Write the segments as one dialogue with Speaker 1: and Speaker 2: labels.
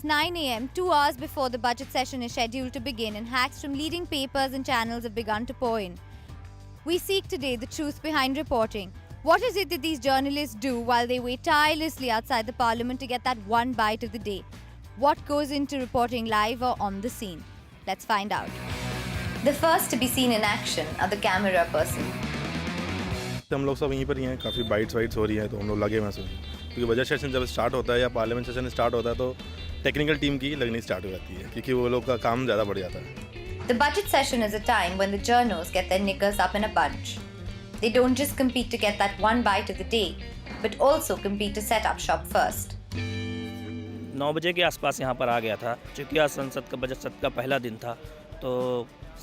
Speaker 1: It's 9 a.m., 2 hours before the budget session is scheduled to begin, and hacks from leading papers and channels have begun to pour in. We seek today the truth behind reporting. What is it that these journalists do while they wait tirelessly outside the parliament to get that one bite of the day? What goes into reporting live or on the scene? Let's find out. The first to be seen in action are the camera person.
Speaker 2: हम लोग सब यहीं पर ही हैं, काफ़ी bytes whites हो रही हैं तो हम लोग लगे महसूस क्योंकि बजट सेशन जब स्टार्ट होता है या पार्लियामेंट सेशन स्टार्ट होता है तो टेक्निकल टीम की लगनी स्टार्ट हो जाती है क्योंकि वो लोग का काम ज़्यादा बढ़ जाता है.
Speaker 1: The budget session is a time when the journos get their knickers up in a bunch. They don't just compete to get that one bite of the day, but also compete to set up shop first.
Speaker 3: 9 बजे के आसपास यहाँ पर आ गया था, चूँकि आज संसद का बजट सत्र का पहला दिन था, तो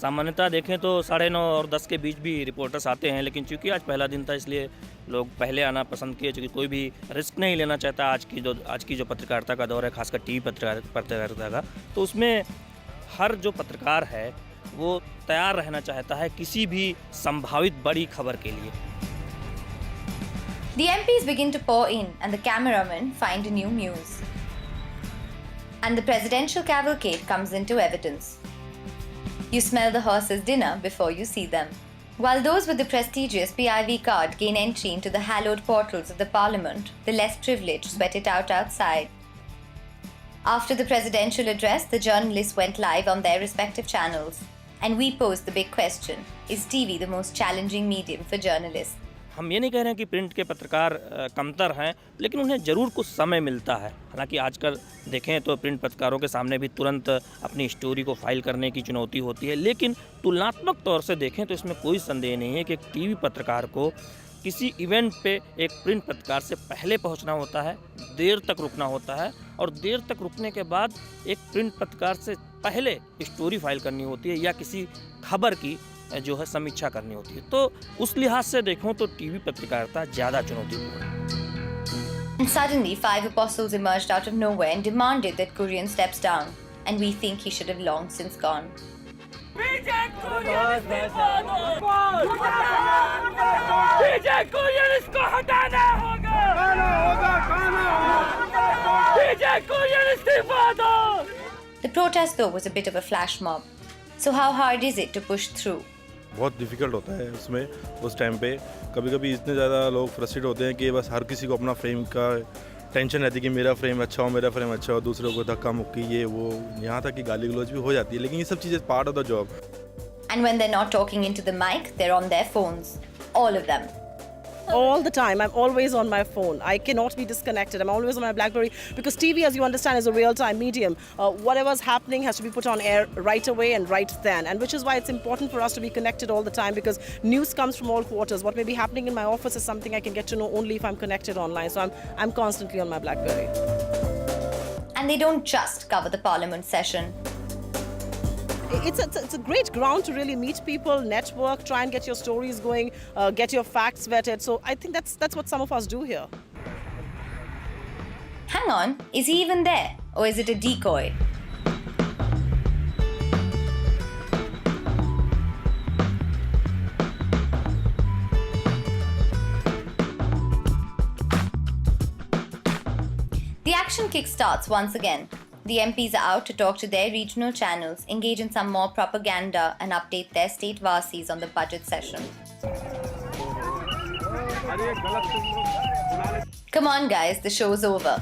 Speaker 3: सामान्यतः देखें तो 9:30 और 10 के बीच भी रिपोर्टर्स आते हैं, लेकिन चूँकि आज पहला दिन था इसलिए लोग पहले आना पसंद किए, क्योंकि कोई भी रिस्क नहीं लेना चाहता. आज की जो पत्रकारिता का दौर है, खासकर टीवी पत्रकारिता का, तो उसमें हर जो पत्रकार है वो तैयार रहना चाहता है किसी भी संभावित बड़ी खबर के लिए.
Speaker 1: The MPs begin to pour in and the cameramen find a new muse. And the presidential cavalcade comes into evidence. You smell the horses' dinner before you see them. While those with the prestigious PIV card gain entry into the hallowed portals of the parliament, the less privileged sweat it out outside. After the presidential address, the journalists went live on their respective channels. And we posed the big question, is TV the most challenging medium for journalists?
Speaker 3: हम ये नहीं कह रहे हैं कि print के पत्रकार कमतर हैं, लेकिन उन्हें ज़रूर कुछ समय मिलता है. हालांकि आजकल देखें तो प्रिंट पत्रकारों के सामने भी तुरंत अपनी स्टोरी को फाइल करने की चुनौती होती है, लेकिन तुलनात्मक तौर से देखें तो इसमें कोई संदेह नहीं है कि एक टीवी पत्रकार को किसी इवेंट पे एक प्रिंट पत्रकार से पहले पहुंचना होता है, देर तक रुकना होता है, और देर तक रुकने के बाद एक प्रिंट पत्रकार से पहले स्टोरी फाइल करनी होती है या किसी खबर की जो है समीक्षा करनी होती है. तो उस लिहाज से देखूं तो टीवी पत्रकारिता ज़्यादा चुनौतीपूर्ण है.
Speaker 1: And suddenly, 5 apostles emerged out of nowhere and demanded that Kurian steps down. And we think he should have long since gone. The protest though was a bit of a flash mob. So how hard is it to push through?
Speaker 2: बहुत difficult होता है उसमें. उस time पे कभी कभी इतने ज़्यादा लोग फ्रस्ट्रेट होते हैं कि बस हर किसी को अपना फ्रेम का टेंशन रहती है कि मेरा फ्रेम अच्छा हो, मेरा फ्रेम अच्छा हो, दूसरों को धक्का मुक्की ये वो, यहाँ तक कि गाली गलौज भी हो जाती है, लेकिन ये सब चीज़ें part of the job.
Speaker 1: And when they're not talking into the mic, they're on their phones. All of them.
Speaker 4: All the time. I'm always on my phone. I cannot be disconnected. I'm always on my BlackBerry because TV, as you understand, is a real-time medium. Whatever's happening has to be put on air right away and right then, and which is why it's important for us to be connected all the time because news comes from all quarters. What may be happening in my office is something I can get to know only if I'm connected online. So I'm constantly on my BlackBerry.
Speaker 1: And they don't just cover the parliament session.
Speaker 4: It's a great ground to really meet people, network, try and get your stories going, get your facts vetted. So I think that's what some of us do here.
Speaker 1: Hang on, is he even there? Or is it a decoy? The action kick-starts once again. The MPs are out to talk to their regional channels, engage in some more propaganda and update their state vasis on the budget session. Come on guys, the show's over.